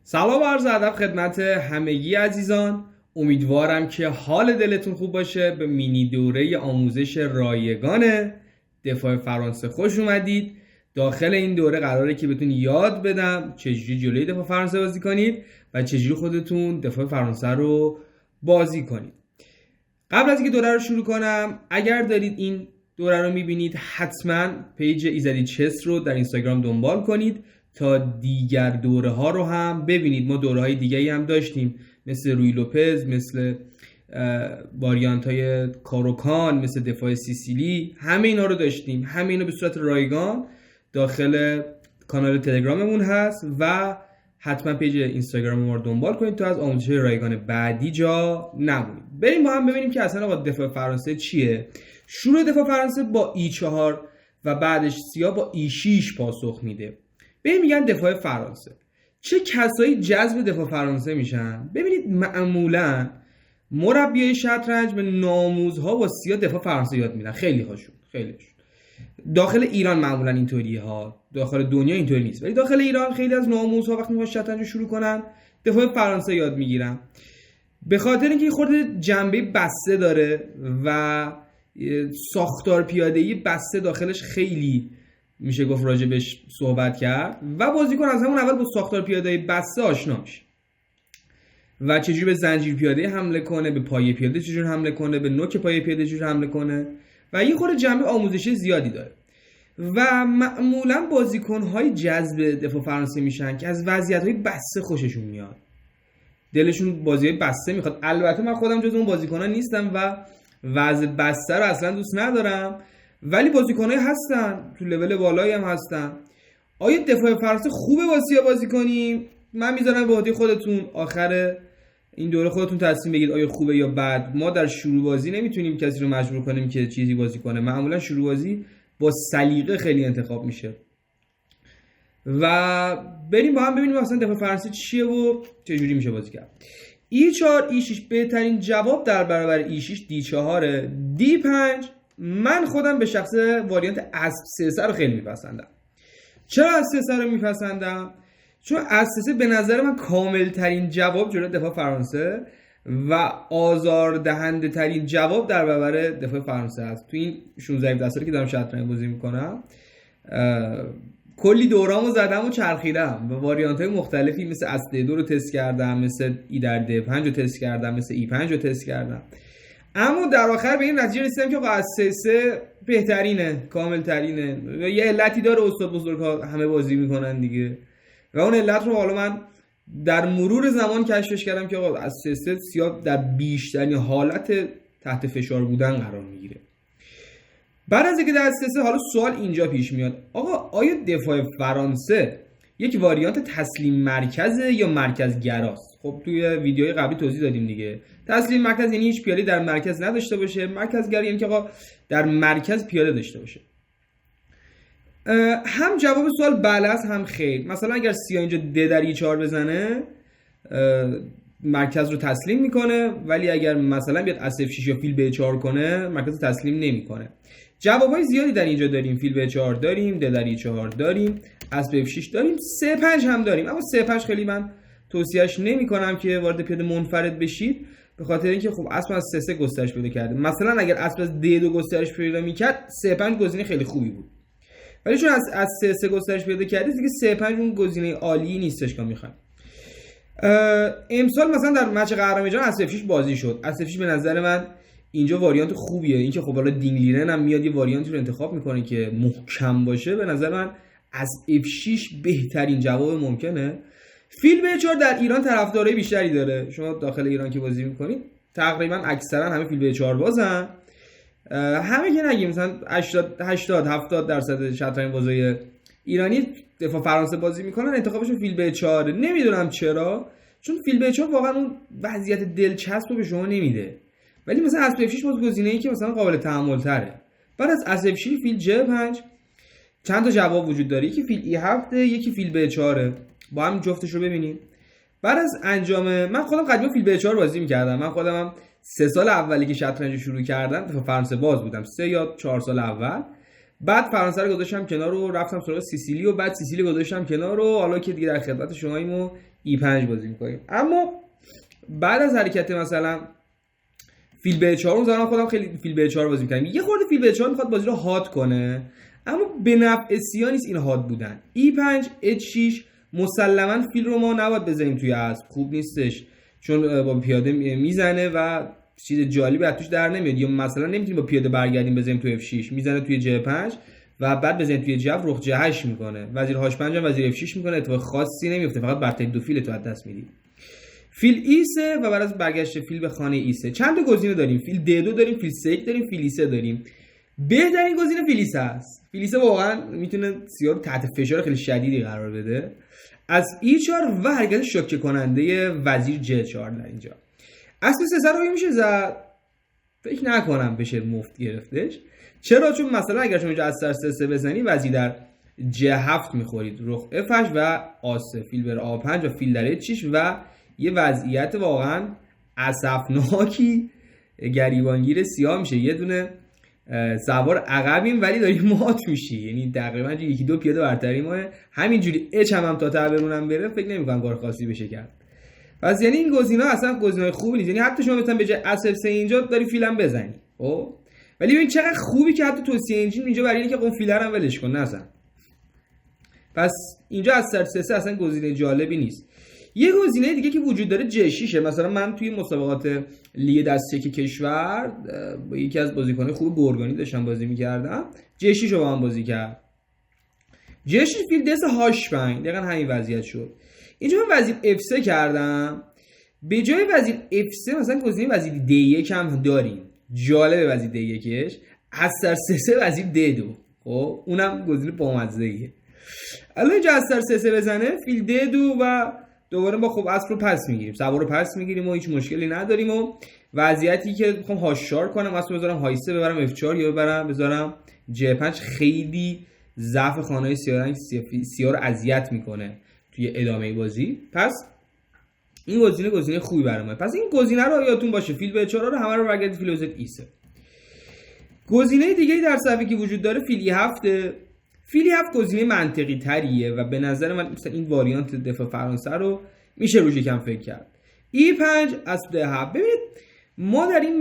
سلام و عرض ادب خدمت همگی عزیزان. امیدوارم که حال دلتون خوب باشه. به مینی دوره آموزش رایگان دفاع فرانسه خوش اومدید. داخل این دوره قراره که بهتون یاد بدم چجوری جلوی دفاع فرانسه بازی کنید و چجوری خودتون دفاع فرانسه رو بازی کنید. قبل از اینکه دوره رو شروع کنم، اگر دارید این دوره رو میبینید حتما پیج ایزدی چس رو در اینستاگرام دنبال کنید تا دیگر دوره ها رو هم ببینید. ما دوره های دیگه هم داشتیم مثل روی لوپز، مثل واریانت های کاروکان، مثل دفاع سیسیلی. همه اینا رو داشتیم. همه اینا به صورت رایگان داخل کانال تلگراممون هست و حتما پیج اینستاگرام ما رو دنبال کنید تا از آموزش رایگان بعدی جا نمونید. بریم با هم ببینیم که اصلا دفاع فرانسه چیه. شروع دفاع فرانسه با E4 و بعدش سیاه با E6 پاسخ میده. ببین میگن دفاع فرانسه. چه کسایی جذب دفاع فرانسه میشن؟ ببینید معمولا مربیای شطرنج به ناموزها با سیاه دفاع فرانسه یاد میدن. خیلی هاشون. داخل ایران معمولا اینطوریه ها. داخل دنیا اینطوری نیست. ولی داخل ایران خیلی از ناموزها وقتی میخوان شطرنج شروع کنن دفاع فرانسه یاد میگیرن. به خاطر اینکه خود جنبه بسته داره و ساختار پیاده‌ای بسته داخلش خیلی میشه گفت راجبش صحبت کرد و بازیکن از همون اول با ساختار پیاده بسته آشنا میشه و چجوری به زنجیر پیاده حمله کنه، به پایه پیاده چجوری حمله کنه، به نوک پایه پیاده چجوری حمله کنه و این خود جنبه آموزشی زیادی داره. و معمولا بازیکن‌های جذب دفاع فرانسه میشن که از وضعیت‌های بسته خوششون میاد، دلشون بازی‌های بسته میخواد. البته من خودم جز اون بازیکن‌ها نیستم و وضع بسته رو اصلا دوست ندارم، ولی بازیکنایی هستن تو لول بالایی هم هستن. آیا دفاع فرانسه خوبه با سیاه بازی کنیم؟ من میذارم به عهده خودتون. آخر این دوره خودتون تصمیم بگیرید آیا خوبه یا بد. ما در شروع بازی نمیتونیم کسی رو مجبور کنیم که چیزی بازی کنه. معمولا شروع بازی با سلیقه خیلی انتخاب میشه. و بریم با هم ببینیم اصلا دفاع فرانسه چیه و چجوری میشه بازی کرد. E4 E6 بهترین جواب در برابر E6 D4. D5 من خودم به شخص واریانت اسب 3 رو خیلی میپسندم. چرا اسب 3 رو میپسندم؟ چون اسب 3 به نظر من کامل ترین جواب جلوی دفاع فرانسه و آزار دهنده ترین جواب در برابر دفاع فرانسه است. تو این 16 سالی که دارم شطرنج بازی میکنم کلی دورامو زدم و چرخیدم و واریانت های مختلفی مثل اسب 2 رو تست کردم، مثل ای در D5 رو تست کردم، مثل E5 رو تست کردم، اما در آخر به این نتیجه رسیدم که از 3 بهترینه، کامل ترینه. یه علتی داره استاد بزرگ‌ها همه بازی میکنن دیگه و اون علت رو حالا من در مرور زمان کشفش کردم که آقا از 3 سیاه در بیشترین حالت تحت فشار بودن قرار میگیره. بعد از اینکه در 3 حالا سوال اینجا پیش میاد، آقا آیا دفاع فرانسه یک واریانت تسلیم مرکزه یا مرکز گراست؟ خب توی ویدیوهای قبلی توضیح دادیم دیگه. تسلیم مرکز یعنی هیچ پیاده در مرکز نداشته باشه. مرکز گر یعنی که آقا در مرکز پیاده داشته باشه. هم جواب سوال بله است هم خیر. مثلا اگر سیاه اینجا د در E4 بزنه مرکز رو تسلیم میکنه، ولی اگر مثلا بیاد اسب 6 یا فیل B4 کنه مرکز تسلیم نمیکنه. جوابای زیادی در اینجا داریم. فیل B4 داریم، د در E4 داریم، اسب F6 داریم، C5 هم داریم. اما C5 خیلی من توصیهش نمی‌کنم که وارد پیاده منفرد بشید، به خاطر اینکه خب اسب از C3 گسترش پیدا کرده. مثلا اگر اسب از D2 گسترش پیدا می‌کرد C5 گزینه خیلی خوبی بود، ولی چون از C3 گسترش پیدا کرده دیگه C5 اون گزینه عالی نیستش که می‌خوایم. امسال مثلا در مچ قهرمانی جهان اسب F6 بازی شد. اسب F6 به نظر من اینجا واریانت خوبیه. اینکه خب حالا دینگلیرن هم میاد یه واریانتی رو انتخاب میکنه که محکم باشه، به نظر من از F6 بهترین جواب ممکنه. فیل B4 در ایران طرفدارای بیشتری داره. شما داخل ایران که بازی میکنید تقریبا اکثرا همه فیل B4 بازن. همه که نگیم مثلا 80-70% شطرنج بازای ایرانی دفاع فرانسه بازی میکنن انتخابشون فیل B4. نمیدونم چرا، چون فیل B4 واقعا اون وضعیت دلچسب رو به شما نمیده. ولی مثلا اسب F6 باز گزینه‌ای که مثلا قابل تحمل تره. بعد از اسب F6 فیل J5 چند تا جواب وجود داره. یکی فیل E7، یکی فیل B4. با هم جفتش رو ببینیم. بعد از انجام من خودم قدیم فیل B4 بازی می‌کردم. من خودم هم 3 سال اولی که شطرنج شروع کردم دفاع فرانسه باز بودم، 3 یا 4 سال اول. بعد فرانسه رو گذاشتم کنار و رفتم سراغ سیسیلی و بعد سیسیلی گذاشتم کنار و حالا که دیگه در خدمت شماییم و E5 بازی میکنیم. اما بعد از حرکت مثلا فیل B4 رو زدم، خودم خیلی فیل B4 بازی میکنم. یه خورده فیل B4 میخواد بازی رو هارد کنه، اما به نفع سیا نیست این هارد بودن. E5 H6 مسلما فیل رو ما نباید بزنیم توی اسب، خوب نیستش، چون با پیاده میزنه و چیز جالبی از توش در نمیاد. یا مثلا نمیتونیم با پیاده برگردیم بزنیم توی F6، میزنه توی J5 و بعد بزنیم توی J7 رخ J8 میکنه، وزیر H5 هم وزیر F6 میکنه، اتفاق خاصی نمیفته، فقط برتری دو فیل تو از دست میدید. فیل E3 و بعد از برگشت فیل به خانه E3 چند تا گزینه داریم. فیل D2 داریم، فیل C1 داریم، فیل E3 داریم. بهترین گزینه فیل E3 است. فیل E3 واقعا میتونه سیاه رو تحت فشار خیلی شدیدی قرار بده. از E4 و حرکت شوکه کننده وزیر J4 در اینجا. اسب سه رو میشه زد؟ فکر نکنم بشه مفت گرفتش. چرا؟ چون مثلا اگر شما اینجا از سر 3 بزنی وزیر در J7 میخورید، رخ F8 و آ3، فیل بر A5 و فیل در H6 و یه وضعیت واقعا اسفناکی گریبانگیر سیاه میشه. یه دونه سوار عقبیم ولی داریم مات میشی، یعنی تقریبا یکی دو پیاده برتری ما. همینجوری اچ هم تا برونم بره فکر نمی‌کنم کار خاصی بشه کرد. پس یعنی این گزینه‌ها اصلا گزینه‌های خوبی نیست. یعنی حتی شما مثلا به جای اسف سه اینجا داری فیلم بزنی، خب ولی ببین چقدر خوبی که حتی توصیه انجین اینجا برای اینکه اون فیلر هم ولش کن نزن. پس اینجا از سر اصلا گزینه جالبی نیست. یه گزینه دیگه که وجود داره J6 مثلا من توی مسابقات لیگ دسته کشور با یکی از بازیکن‌های خوب گورگانی داشتم بازی می‌کردم، J6 رو با هم بازی کرد. J6 فیل دس H5 دقیقاً همین وضعیت شد. اینجا من وزیر F3 کردم، به جای وزیر F3 مثلا گزینه وزیر D1 هم داریم. جالبه وزیر D1ش از سر 3 وزیر D2، خب اونم گزینه بامزه‌ایه. الان اینجا از سر 3 بزنه فیل D2 و دوباره با خوب اسب رو پس میگیریم، سوار رو پس میگیریم و هیچ مشکلی نداریم. و وضعیتی که میخوام هاشار کنم اسب بذارم H3 ببرم F4 یا بذارم J5 خیلی ضعف خانه‌های سیاه رو اذیت میکنه توی ادامه بازی. پس این گزینه خوبی برام. پس این گزینه رو یادتون باشه، فیل B4 رو همه رو برگردید فیل Z E3. گزینه دیگه در صفحه که وجود داره فیل E7. فیل E7 گزینه منطقی تریه و به نظر من مثلا این واریانت دفاع فرانسه رو میشه روش یکم فکر کرد. E5 اسب D7. ببینید ما در این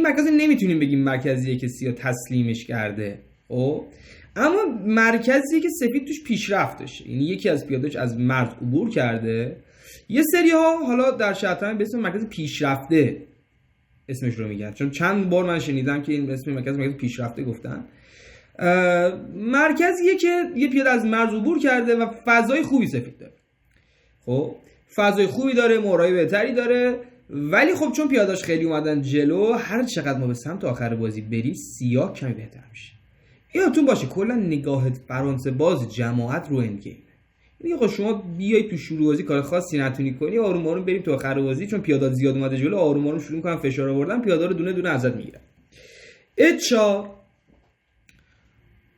مرکز نمیتونیم بگیم مرکزیه که سیاه تسلیمش کرده، اما مرکزیه که سفید توش پیشرفت داشته، یعنی یکی از پیاده‌اش از مرز عبور کرده. یه سری ها حالا در شطرنج به اسم مرکز پیشرفته اسمش رو میگن، چون چند بار من شنیدم که این اسم مرکز پیشرفته گفتن. مرکزیه که یه پیاده از مرز عبور کرده و فضای خوبی سفید داره. خب فضای خوبی داره، مهرهای بهتری داره، ولی خب چون پیاداش خیلی اومدن جلو، هر چقدر ما به سمت آخر بازی بری سیاه کمی بهتر میشه. یادتون باشه کلا نگاه فرانسه باز جماعت رو اند گیم، یعنی آقا شما بیای تو شروع بازی کار خاصی نتونی کنی، آروم آروم بریم تو آخر بازی، چون پیادات زیاد اومده جلو آروم آروم شروع میکنن فشار آوردن، پیادا رو دونه دونه ازت میگیرن.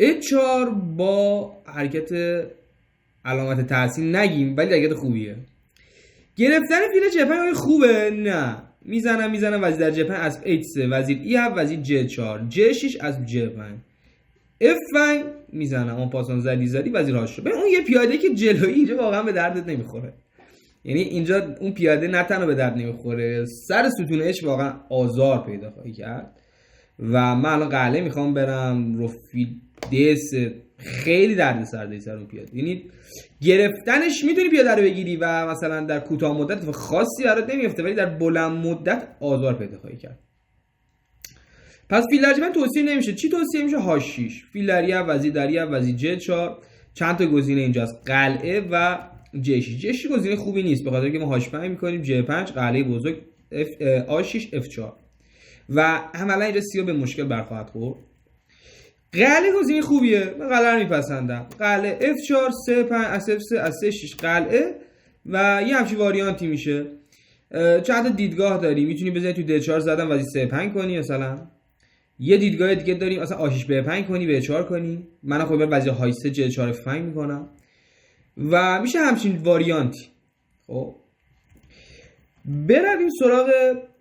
H4 با حرکت علامت تحسین نگیم ولی حرکت خوبیه. گرفتن فیل J5 خوبه؟ نه. میزنم وزیر در J5 از H3 وزیر E7 وزیر J4 J6 از J5 F5 میزنم اون پاسان زدی وزیر H4. ببین اون یه پیاده که جلویی اینجا واقعا به دردت نمیخوره، یعنی اینجا اون پیاده نه تنها به درد نمیخوره، سر ستون H واقعا آزار پیدا خواهی کرد. و من الان قلعه میخوام برم رو فیل D3 خیلی درد سر اون پیاده، یعنی گرفتنش میتونی پیاده رو بگیری و مثلا در کوتاه مدت خاصی برات نمیفته ولی در بلند مدت آزار پیدا خواهی کرد. پس فیل در J5 توصیه نمیشه. چی توصیه میشه؟ H6 فیل در E7 وزیر در E7 وزیر J4. چند تا گزینه اینجاست، قلعه و J6 گزینه خوبی نیست به خاطر که ما H5 میکنیم J5 قلعه بزرگ A6 F4 و عملا اینجا سیاه به مشکل برخواهد خورد. قلعه گزینه خوبیه، من قلعه رو میپسندم. قلعه F4 C5 از F3 از C6 قلعه و یه همچین واریانتی میشه. چند تا دیدگاه داری، میتونی بزنی تو D4 زدن وزیر C5 کنی، مثلا یه دیدگاه دیگه داریم مثلا A6 B5 کنی B4 کنی، من خب وزیر H3 J4 F5 میکنم و میشه همچین واریانتی. خب برویم سراغ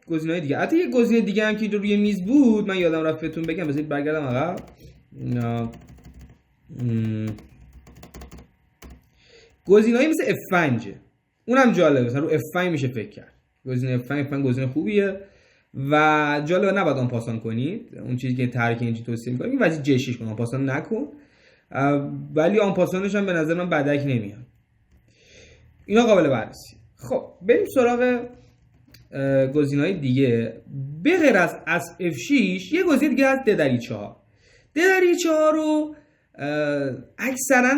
گزینه‌های دیگه. حتی یه گزینه دیگه هم که روی میز بود من یادم رفت بهتون بگم، بذارید برگردم عقب. گزینه‌ای مثل F5 اونم جالبه، مثلا رو F5 میشه فکر کرد. گزینه F5 گزینه خوبیه و جالبه، نباید آن پاسان کنید. اون چیزی که ترک اینجی توصیه می‌کنم این واسه J6 کن، آن پاسان نکن. ولی آن پاسانش هم به نظر من بدک نمیاد. اینا قابل بررسی. خب بریم سراغ گزینه‌های دیگه. به غیر از F6 یه گزینه دیگه هست D4. D4 رو اکثرا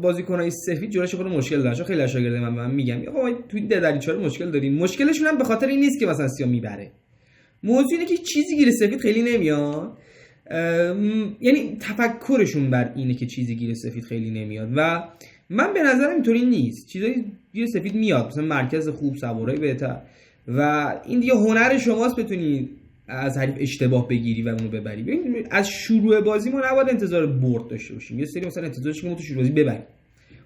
بازیکن‌های سفید جلوش خود مشکل دارن. خیلی شاگرد من میگم آقا توی D4 مشکل داریم. مشکلشون هم به خاطر این نیست که مثلا سیاه میبره. موضوع اینه که چیزی گیر سفید خیلی نمیاد. یعنی تفکرشون بر اینه که چیزی گیر سفید خیلی نمیاد و من به نظرم اینطوری نیست. چیزایی گیر سفید میاد، مثلا مرکز خوب، سوارای بهتر و این دیگه هنر شماست بتونی از حریف اشتباه بگیری و اونو ببری. ببین از شروع بازی ما نباید انتظار برد داشته باشیم. یه سری مثلا انتظار داشته که ما تو شروع بازی ببریم.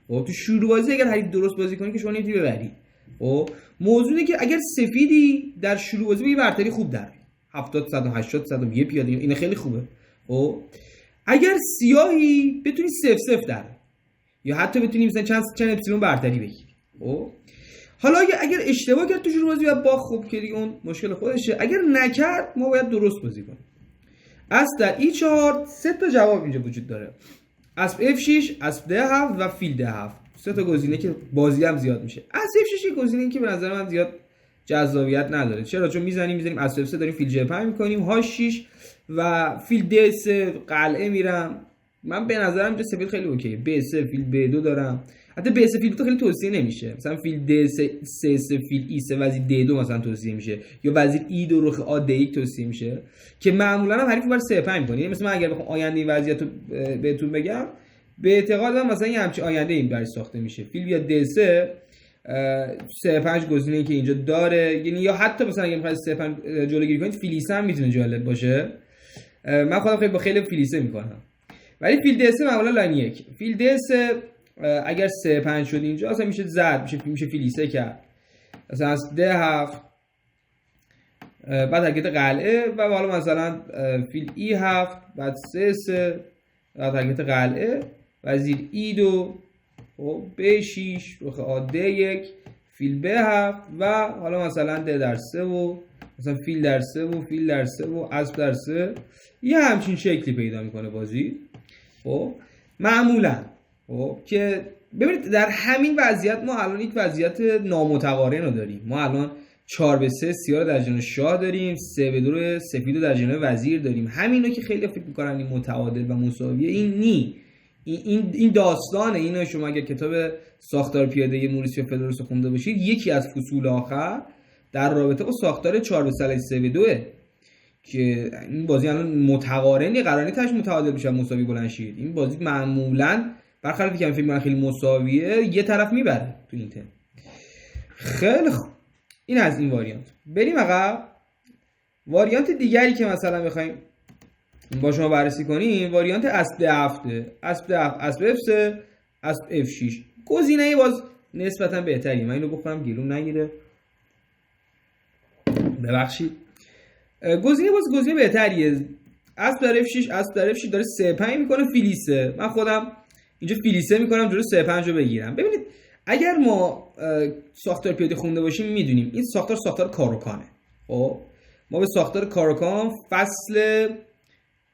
خب تو شروع بازی اگر حریف درست بازی کنه که شما نمیتونی ببری. خب موضوع اینه که اگر سفیدی در شروع بازی یه برتری خوب داره 70 180 100 یه پیاده، این خیلی خوبه. خب اگر سیاهی بتونی 0 در یا حتی بتونی مثلا چند اپسیلون برتری بگیری. خب حالا اگر اشتباه کرد تو شروع بازی و با خوب که دیگه اون مشکل خودشه. اگر نکرد ما باید درست بازی کنیم. از در E4 سه تا جواب اینجا وجود داره. اسب F6، اسب D7 و فیل D7. سه تا گزینه که بازی هم زیاد میشه. اسب F6 یه گزینه که به نظر من زیاد جذابیت نداره. چرا؟ چون میزنیم اسب F3 داریم فیل J5 میکنیم، H6 و فیل D3 قلعه میرم. من به نظرم اینجا سفید خیلی اوکیه. B3 فیل B2 دارم. حتی B3 فیل 2 خیلی توصیه نمیشه. مثلا فیل D3 فیل E3 وزیر D2 مثلا توصیه میشه یا وزیر E2 رخ A D1 توصیه میشه که معمولا هم حریف بر C5 میکنه. مثلا من اگر بخوام آینده این وضعیت رو بهتون بگم، به اعتقادم مثلا یه همچین آینده این برای ساخته میشه. فیل یا D3 C5 گزینه‌ای که اینجا داره، یعنی یا حتی مثلا اگه میخواید C5 جلوگیری کنید فیل E3 هم میتونه جالب باشه. من خودم خیلی با خیلی فیل E3 میکنم. ولی فیل D3 معمولا لاین 1. فیل D3 اگر 3-5 شد اینجا اصلا میشه زد، میشه فیل E3 کرد. مثلا از D7 بعد حرکت قلعه و حالا مثلا فیل E7 بعد C3 بعد حرکت قلعه وزیر E2 و B6 رخ A D1 فیل B7 و حالا مثلا D3 و مثلا فیل در 3 و فیل در 3 و اسب در 3. یه همچین شکلی پیدا میکنه بازی. خب معمولا خب که ببینید در همین وضعیت ما الان یک وضعیت نامتقارن رو داریم. ما الان 4-3 سیاه رو در جنوب شاه داریم، 3-2 سفید رو در جنوب وزیر داریم. همینو که خیلی فکر میکنن این متعادل و مساویه، این نی. این داستانه. اینو شما اگر کتاب ساختار پیاده موریسیو فدروس خونده باشید، یکی از فصول آخر در رابطه با ساختار 4-3-3-2 که این بازی الان متقارنی، قراره تاش متعادل بشه مساوی بلند شید. این بازی معمولا برخلاف که من فکر می‌کنم خیلی مساویه، یه طرف میبره تو این تیم. خیلی خوب، این از این واریانت. بریم عقب. واریانت دیگری که مثلا بخوایم با شما بررسی کنیم واریانت اسب D7. اسب D7 اسب F3 اسب F6 گزینه باز نسبتا بهتری. من اینو بخورم گلوم نگیره، ببخشید. گزینه بهتریه. اسب در F6 اسب در F6 داره C5 میکنه فیل E3. من خودم اینجا فیل E3 میکنم جلو C5 رو بگیرم. ببینید اگر ما ساختار پیاده خونده باشیم میدونیم این ساختار کاروکانه. خب ما به ساختار کاروکان فصل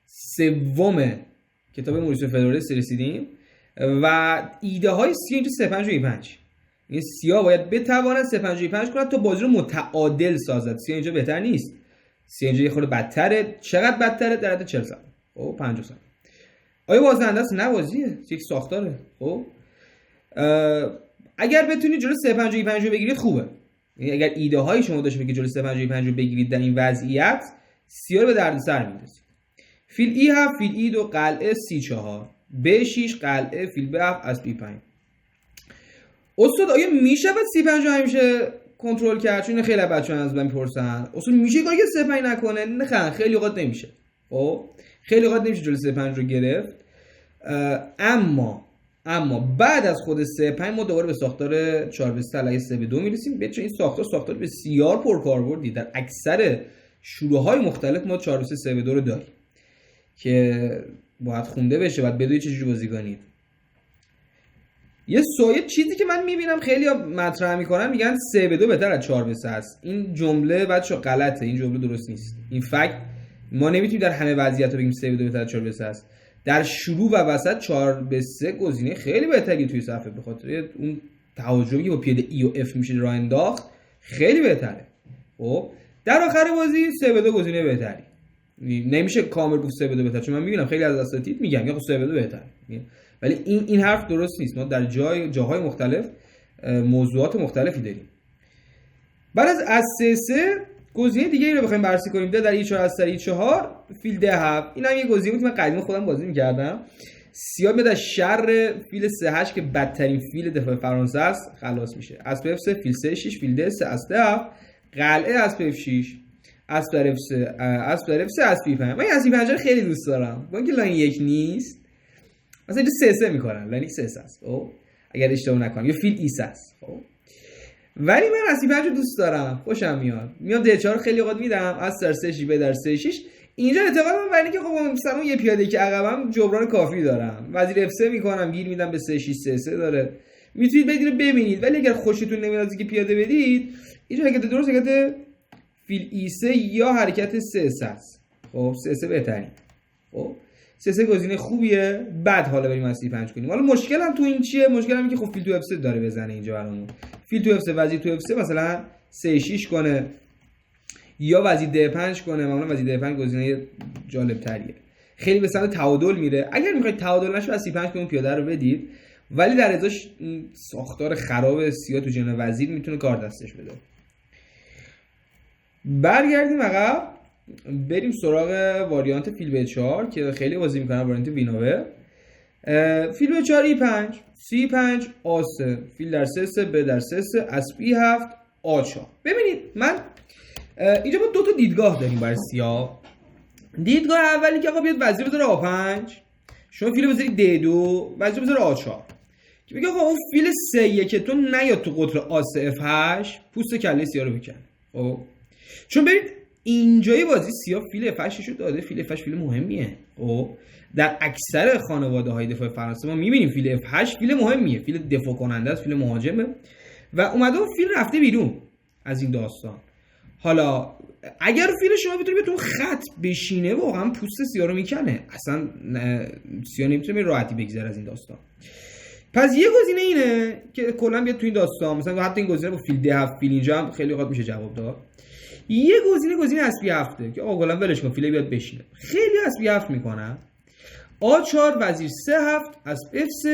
3 کتاب موریسیو فدروس رسیدیم و ایده های سیاه اینجا C5 و E5. این سیاه باید بتواند C5 و E5 کند تا بازی رو متعادل سازد. سیاه اینجا بهتر نیست. سیاه اینجا یه خورده بدتره. چقدر بدتره؟ در حد 40 ثانیه. خب 50 ثانیه. آیا بازنده است؟ نه، بازیه، یک ساختاره. خب اگر بتونید جلو C5 و E5 رو بگیرید خوبه. یعنی اگر ایده های شما داشته که جلو C5 و E5 رو بگیرید در این وضعیت، سیاه رو به دردسر میندازید. فیل E7 فیل E2 قلعه C4 B6 قلعه فیل B7 اسب E5. استاد آیا میشه بعد C5 رو همیشه کنترل کرد؟ چون خیلی بچه‌ها از من میپرسن استاد میشه کاری که C5 نکنه؟ نه خیلی اوقات نمیشه. خب خیلی اوقات نمیشه جلو C5 رو گرفت. اما بعد از خود C5 ما دوباره به ساختار 4-3 علیه 3-2 میرسیم. بچه این ساختار بسیار پرکاربردی در اکثر شروع‌های مختلف ما 4-3-3-2 رو داریم که باید خونده بشه، باید بدونید چجوری بازی کنید. یه چیزی که من میبینم خیلی مطرح میکنن، میگن 3-2 بهتر از 4-3 است. این جمله بچا غلطه، این جمله درست نیست. این فکت ما نمیتونیم در همه وضعیت‌ها بگیم 3-2 بهتر از 4-3 است. در شروع و وسط 4-3 گزینه خیلی بهتری توی صفحه، به خاطر اون تهاجمی که با پیاده ای و اف میشه راه انداخت خیلی بهتره. خب در آخر بازی 3-2 گزینه بهتری. نمیشه کامل گفت 3-2 بهتر، چون من میبینم خیلی از اساتید میگن یا 3-2 بهتره، ولی این حرف درست نیست. ما در جاهای مختلف موضوعات مختلفی داریم. بعد از 3-3 گزینه دیگه ای رو بخوایم بررسی کنیم، در ای 4 از در ای 4 فیل ده 7. اینم یه گزینه بود که من قدیم خودم بازی می‌کردم. سیاه میاد از شر فیل 3-8 که بدترین فیل دفاع فرانسه است خلاص میشه. اسب F3 فیل 3-6 فیل D3 اسب F قلعه اسب F6 اسب F3 اسب F3 اسب F5. من اسب F5 خیلی دوست دارم، با اینکه لاین 1 نیست، مثلا اینجا 3-3 میکنن، لاین 3 است. خب اگر اشتباه نکنم یا فیل E3 است. خب ولی من اسب F5 دوست دارم، خوشم میاد D4 خیلی اوقات میدم، اسب 3-6 به در 3-6. اینجا اعتقادم برای اینکه خب مثلا یه پیاده که عقبم جبران کافی دارم، وزیر F3 میکنم گیر میدم به 3-6 3-3 داره، میتونید بدید ببینید. ولی اگر خوشتون نمیاد از اینکه پیاده بدید، اینجا حرکت درست حرکت فیل E3 یا حرکت 3-3 است. خب 3-3 بهترین. خب 3-3 گزینه خوبیه. بعد حالا بریم اسب 5 کنیم. حالا مشکل هم تو این چیه؟ مشکل هم اینه که خب فیل تو F3 داره بزنه اینجا برامون. فیل تو F3 وزیر تو F3 مثلا 3-6 کنه یا وزیر D5 کنه. معمولا وزیر D5 گزینه جالب تریه، خیلی به سمت تعادل میره. اگر میخواید تعادل نشه اسب 5 کنید پیاده رو بدید، ولی در ازاش ساختار خراب سیاه تو جناح وزیر میتونه کار دستش بده. برگردیم عقب، بریم سراغ واریانت فیل B4 که خیلی بازی میکنن، واریانت وینوه. فیل B4 E5 C5 A3 فیل در 3-3 ب در 3-3 اسب E7 A4. ببینید من اینجا ما دو تا دیدگاه داریم برای سیاه. دیدگاه اولی که آقا بیاد وزیر بذاره A5، شما فیل بذاری D2، وزیر بذاره A4، که میگه آقا اون فیل 3 که تو نیاد تو قطر A3 F8 پوست کله سیاه رو بکنه. خب چون ببین اینجای بازی سیاه فیل F8 شو داده، فیل F8 فیل مهمیه. خب در اکثر خانواده های دفاع فرانسه ما میبینیم فیل F8 فیل مهمیه، فیل دفاع کننده است، فیل مهاجمه و اومده اون فیل رفته بیرون از این داستان. حالا اگر فیل شما بتونه به تو خط بشینه واقعا پوست سیاه رو میکنه، اصلا سیاه نمیتونه راحتی بگذره از این داستان. پس یه گزینه اینه که کلا بیاد تو این داستان، مثلا حتی این گزینه با فیل D7 فیل اینجا هم خیلی اوقات میشه جواب داد. یه گزینه اسب 7 که آقا کلا ولش کن فیل بیاد بشینه، خیلی اسب 7 میکنن. A4 وزیر 3-7 اسب F3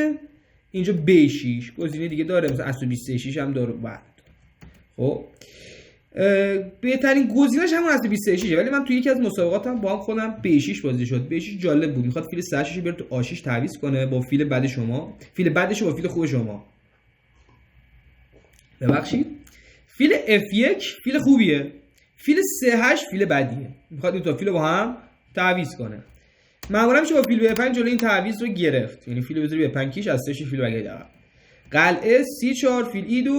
اینجا B6 گزینه دیگه داره، مثلا اسب 26 هم داره. بعد خب بهترین گزینه‌اش همون اسب 26 ولی من تو یکی از مسابقاتم با هم خودم B6 بازی شد. B6 جالب بود، میخواد فیل 3-6 بره تو A6 تعویض کنه با فیل بعد شما، فیل بعدش با فیل خوب شما. ببخشید فیل F1 فیل خوبیه، فیل 3-8 فیل بدیه، میخواد این تا فیل با هم تعویض کنه. معمولا میشه با فیل B5 جلوی این تعویض رو گرفت، یعنی فیل بذاری B5 کیش از 3 فیل بگید عقب. قلعه C4 فیل E2.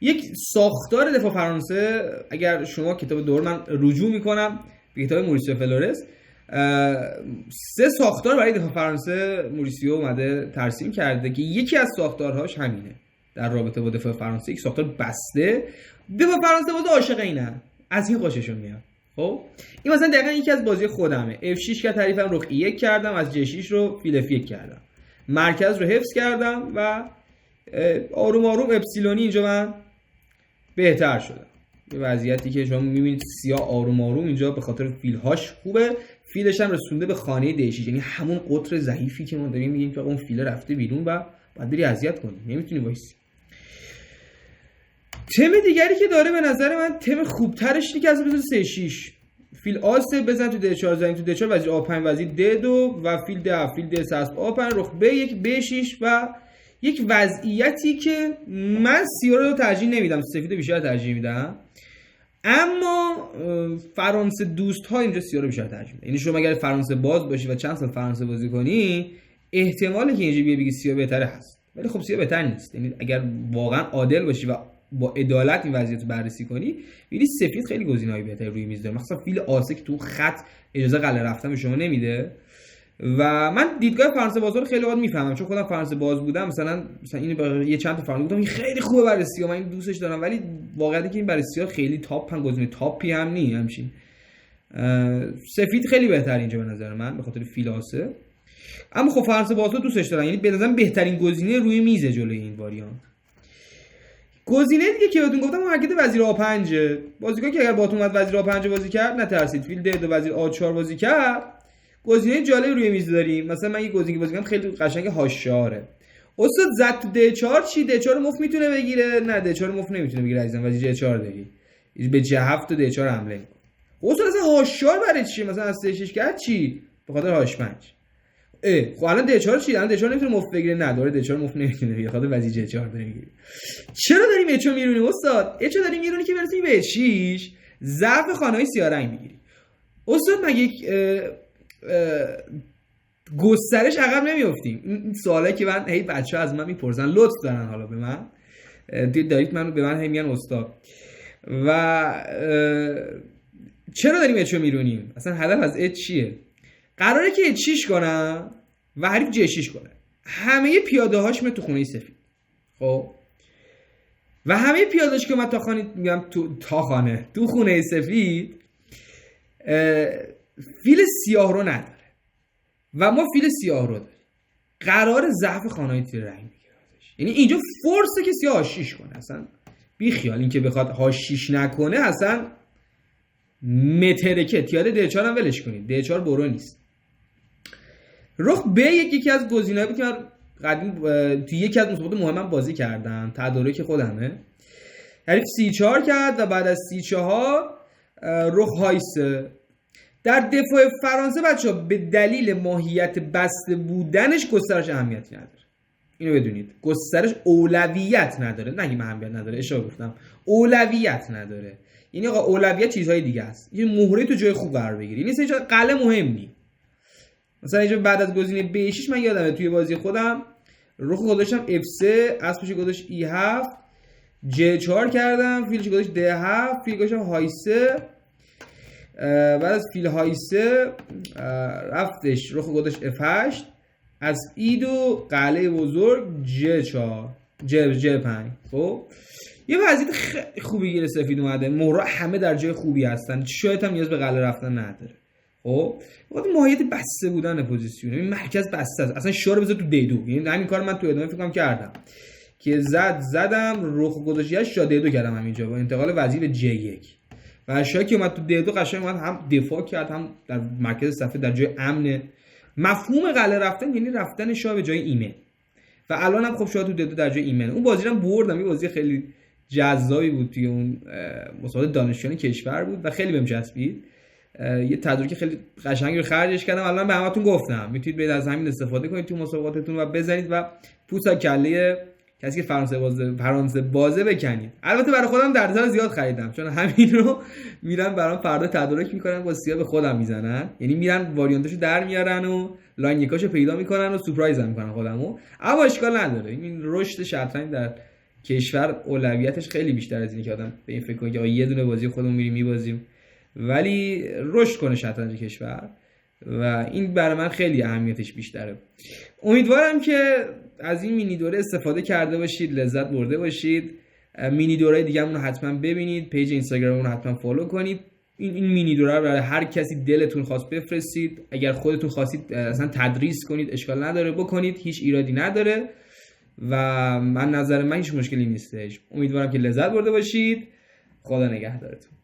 یک ساختار دفاع فرانسه، اگر شما کتاب دور من رجوع میکنم به کتاب موریسیو فلورس، 3 ساختار برای دفاع فرانسه موریسیو اومده ترسیم کرده که یکی از ساختارهاش همینه در رابطه با دفاع فرانسه. یک ساختار بسته. دفاع فرانسه بود عاشق اینن، از این خوششون میاد. خب این مثلا دقیقاً یکی از بازی خودمه. F6 که تعریفم رخ E1 کردم، از G6 رو فیل F1 کردم، مرکز رو حفظ کردم و آروم آروم اپسیلونی اینجا من بهتر شدم. یه وضعیتی که شما میبینید سیاه آروم آروم اینجا به خاطر فیلهاش خوبه، فیلش هم رسونده به خانه D6، یعنی همون قطر ضعیفی که ما داریم میگیم که اون فیل رفته بیرون و باید بری اذیت کنی، نمیتونی وایسی. تم دیگری که داره به نظر من تم خوبترش اینه که از بزن 3-6 فیل A3 بزن تو D4 زنگ تو D4 وزیر A5 وزیر D2 و فیل D7 فیل D3 اسب A5 رخ B1 B6 و یک وضعیتی که من سیاه رو ترجیح نمیدم، سفید بیشتر ترجیح میدم، اما فرانسه دوست ها اینجا سیاه رو بیشتر ترجیح میدن. یعنی شما اگر فرانسه باز باشی و چند سال فرانسه بازی کنی احتمالی که اینجا بگی سیاه بهتره هست، ولی خب سیاه بهتر نیست. یعنی اگر واقعا عادل باشی و با عدالت این وضعیت رو بررسی کنی ببینی سفید خیلی گزینه‌های بهتری روی میز داره، مثلا فیل A3 که تو خط اجازه قلعه رفتن به شما نمیده و من دیدگاه فرانسه باز رو خیلی وقت میفهمم، چون خودم فرانسه باز بودم. مثلا این یه چند تا فرانسه بودم این خیلی خوبه بررسی، من این دوستش دارم، ولی واقعیت که این بررسی‌ها خیلی تاپ هم، گزینه تاپی هم نی همچین. سفید خیلی بهتر اینجا به نظر من به خاطر فیلاسه. اما خب فرانسه باز رو دوستش دارم، یعنی به نظرم بهترین گزینه روی میزه جلوی این واریانت. گزینه دیگه که بهتون گفتم حرکت وزیر آ5. بازیکن که اگر باهاتون اومد وزیر آ5 بازی کرد نترسید، فیل د2 وزیر آ4 بازی کرد. گزینه جالب روی میز داریم. مثلا من یه گزینه بازی کنم خیلی قشنگ هاشاره. استاد زد تو د4 چی؟ د4 مفت میتونه بگیره؟ نه د4 مفت نمیتونه بگیره عزیزم، وزیر ج4 داری. به ج7 و د4 حمله می‌کنه. استاد اصلا هاشار برای چی؟ مثلا از c6 کرد چی؟ به خاطر h5. خب الان د4 چی؟ الان د4 نمیتونه مفت بگیره؟ نه داره د4 مفت نمیتونه بگیره، خاطر وزیر ج4 داره میگیره. چرا داریم h میرونیم استاد؟ h داریم میرونی که برسیم به h6 ضعف خانه‌های سیاه رنگ میگیری. استاد مگه یک گسترش عقب نمیافتیم؟ این سوالی که من هی بچه‌ها از من میپرسن، لطف دارن حالا به من دارید منو به من هی میگن استاد. و چرا داریم h میرونیم؟ اصلا هدف از h چیه؟ قراره که h6 کنم و حریف j6 کنه، همه پیاده هاش تو خونه سفید. خب و همه پیاده‌اش که من تا خانه میگم تو خونه سفید فیل سیاه رو نداره و ما فیل سیاه رو داریم. قرار ضعف خانه‌های تیر رنگ بگیره. یعنی اینجا فرصه که سیاه h6 کنه، اصلا بی خیال این که بخواد h6 نکنه اصلا مترکه. تیاره د4 هم ولش کنید، د4 برو نیست. رخ ب یکی از گزینه‌ای بود که من قدیم توی یکی از مسابقات مهمم بازی کردم، تدارک خودمه. حریف c4 کرد و بعد از c4 رخ هایسه. در دفاع فرانسه بچه‌ها به دلیل ماهیت بسته بودنش گسترش اهمیتی نداره. اینو بدونید، گسترش اولویت نداره. نگیم اهمیت نداره، اشاره گفتم اولویت نداره. یعنی آقا اولویت چیزهای دیگه است. یه مهره تو جای خوب قرار بگیری. یعنی اینجا قلم مهم نی. مثلا اینجا بعد از گزینه b6 من یادمه توی بازی خودم رخ گذاشتم f3، اسبش گذاشت e7، j4 کردم، فیلش گذاشت d7، فیل گذاشتم های3. بعد از فیل های3 رفتش رخ گذاشت f8، از e2 قلعه بزرگ j5. خب یه وضعیت خیلی خوبی گیره سفید اومده، مهرا همه در جای خوبی هستن، شاید هم نیاز به قلعه رفتن نداره. خب وقتی ماهیت بسته بودن پوزیشن، این مرکز بسته است، اصلا شاه رو بذار تو d2. یعنی همین کار من تو ادامه فکر کنم کردم که زدم رخ گذاشتم شاه d2 کردم همینجا با انتقال وزیر به j1 و شاه که اومد تو d2 قشنگ اومد هم دفاع کرد هم در مرکز صفحه در جای امن. مفهوم قلعه رفتن یعنی رفتن شاه به جای ایمن و الان هم خب شاه تو d2 در جای ایمن. اون بازی رو بردم، یه بازی خیلی جذابی بود توی اون مسابقه دانشجویان کشور بود و خیلی بهم چسبید. یه تدارک خیلی قشنگی رو خرجش کردم. الان به همتون گفتم میتونید برید از همین استفاده کنید تو مسابقاتتون و بزنید و پوست کله کسی که فرانسه بازه بکنید. البته برای خودم در زیاد خریدم چون همین رو میرن برام فردا تدارک میکنن با سیاه به خودم میزنن، یعنی میرن واریانتاشو در میارن و لاین یکاشو پیدا میکنن و سورپرایز هم میکنن خودمو. اما اشکال نداره، این رشد شطرنج در کشور اولویتش خیلی بیشتر از اینه که آدم به این فکر کنه که یه دونه بازی خودمون میریم میبازیم، ولی رشد کنه شطرنج کشور و این برای من خیلی اهمیتش بیشتره. امیدوارم که از این مینی دوره استفاده کرده باشید، لذت برده باشید. مینی دوره دیگه‌مون رو حتما ببینید، پیج اینستاگراممون رو حتما فالو کنید. این مینی دوره رو برای هر کسی دلتون خواست بفرستید. اگر خودتون خواستید اصلا تدریس کنید اشکال نداره، بکنید، هیچ ایرادی نداره و من نظر من هیچ مشکلی نیستش. امیدوارم که لذت برده باشید. خدا نگهدارتون.